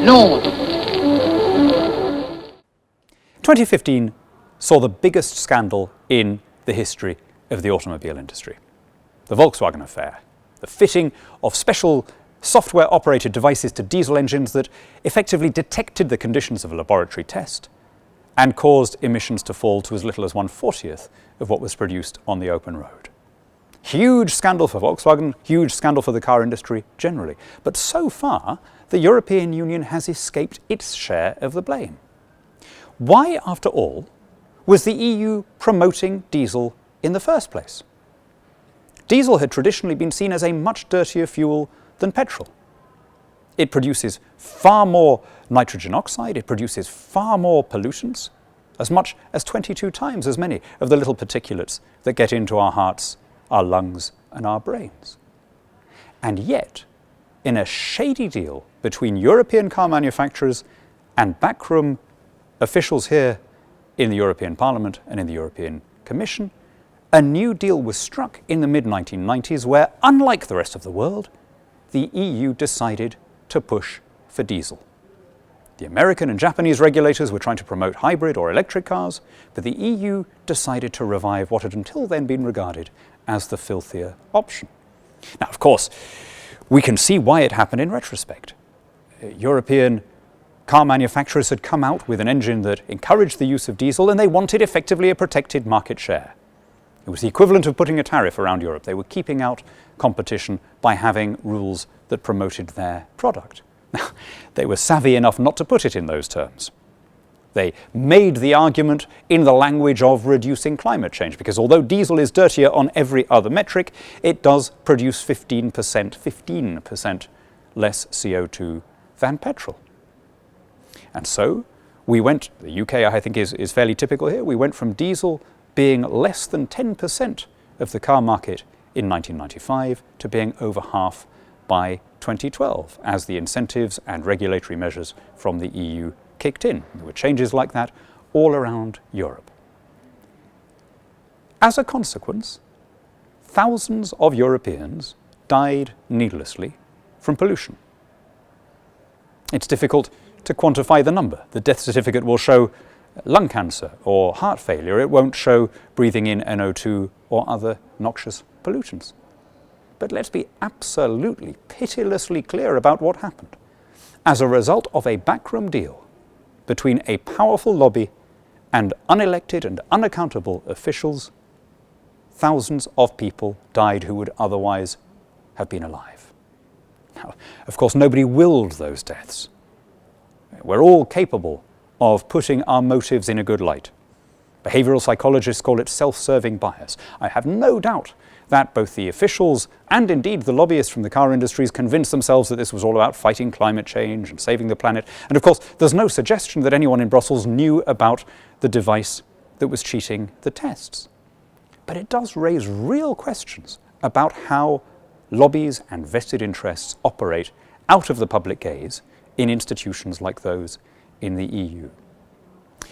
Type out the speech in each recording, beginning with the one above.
Londres. 2015 saw the biggest scandal in the history of the automobile industry. The Volkswagen affair, the fitting of special software-operated devices to diesel engines that effectively detected the conditions of a laboratory test and caused emissions to fall to as little as 1/40th of what was produced on the open road. Huge scandal for Volkswagen, huge scandal for the car industry generally. But so far, the European Union has escaped its share of the blame. Why, after all, was the EU promoting diesel in the first place? Diesel had traditionally been seen as a much dirtier fuel than petrol. It produces far more nitrogen oxide, it produces far more pollutants, as much as 22 times as many of the little particulates that get into our hearts, our lungs, and our brains. And yet, in a shady deal between European car manufacturers and backroom officials here in the European Parliament and in the European Commission, a new deal was struck in the mid-1990s where, unlike the rest of the world, the EU decided to push for diesel. The American and Japanese regulators were trying to promote hybrid or electric cars, but the EU decided to revive what had until then been regarded as the filthier option. Now, of course, we can see why it happened in retrospect. European car manufacturers had come out with an engine that encouraged the use of diesel, and they wanted effectively a protected market share. It was the equivalent of putting a tariff around Europe. They were keeping out competition by having rules that promoted their product. Now, they were savvy enough not to put it in those terms. They made the argument in the language of reducing climate change, because although diesel is dirtier on every other metric, it does produce 15% less CO2 than petrol. And so we went, the UK I think is fairly typical here, we went from diesel being less than 10% of the car market in 1995 to being over half by 2012 as the incentives and regulatory measures from the EU kicked in. There were changes like that all around Europe. As a consequence, thousands of Europeans died needlessly from pollution. It's difficult to quantify the number. The death certificate will show lung cancer or heart failure. It won't show breathing in NO2 or other noxious pollutants. But let's be absolutely, pitilessly clear about what happened. As a result of a backroom deal between a powerful lobby and unelected and unaccountable officials, thousands of people died who would otherwise have been alive. Now, of course, nobody willed those deaths. We're all capable of putting our motives in a good light. Behavioral psychologists call it self-serving bias. I have no doubt that both the officials and indeed the lobbyists from the car industries convinced themselves that this was all about fighting climate change and saving the planet. And of course, there's no suggestion that anyone in Brussels knew about the device that was cheating the tests. But it does raise real questions about how lobbies and vested interests operate out of the public gaze in institutions like those in the EU.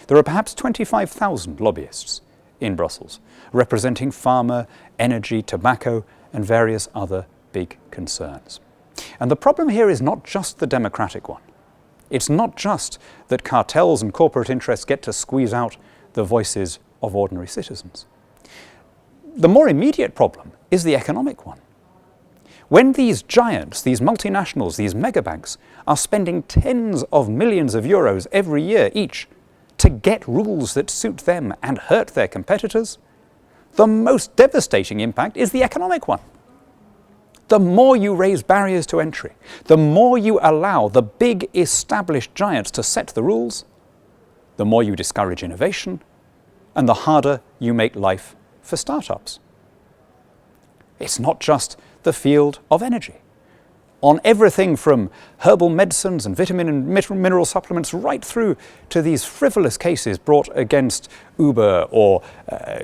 There are perhaps 25,000 lobbyists in Brussels, representing pharma, energy, tobacco, and various other big concerns. And the problem here is not just the democratic one. It's not just that cartels and corporate interests get to squeeze out the voices of ordinary citizens. The more immediate problem is the economic one. When these giants, these multinationals, these megabanks are spending tens of millions of euros every year each to get rules that suit them and hurt their competitors, the most devastating impact is the economic one. The more you raise barriers to entry, the more you allow the big established giants to set the rules, the more you discourage innovation, and the harder you make life for startups. It's not just the field of energy. On everything from herbal medicines and vitamin and mineral supplements right through to these frivolous cases brought against Uber or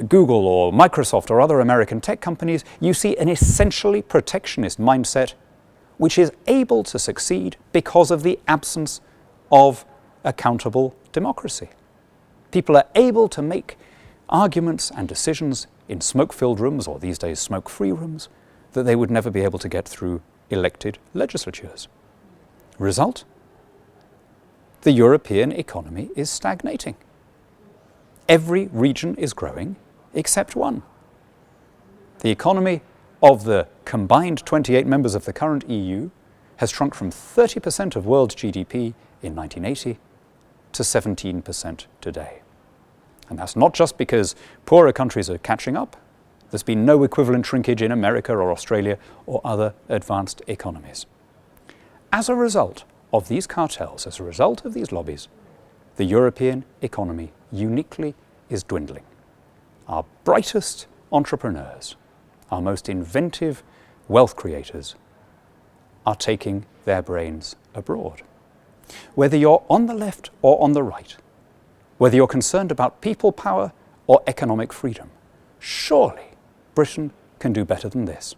Google or Microsoft or other American tech companies, you see an essentially protectionist mindset which is able to succeed because of the absence of accountable democracy. People are able to make arguments and decisions in smoke-filled rooms, or these days smoke-free rooms, that they would never be able to get through elected legislatures. Result? the European economy is stagnating. Every region is growing except one. The economy of the combined 28 members of the current EU has shrunk from 30% of world GDP in 1980 to 17% today. And that's not just because poorer countries are catching up. There's been no equivalent shrinkage in America or Australia or other advanced economies. As a result of these cartels, as a result of these lobbies, the European economy uniquely is dwindling. Our brightest entrepreneurs, our most inventive wealth creators, are taking their brains abroad. Whether you're on the left or on the right, whether you're concerned about people power or economic freedom, surely Britain can do better than this.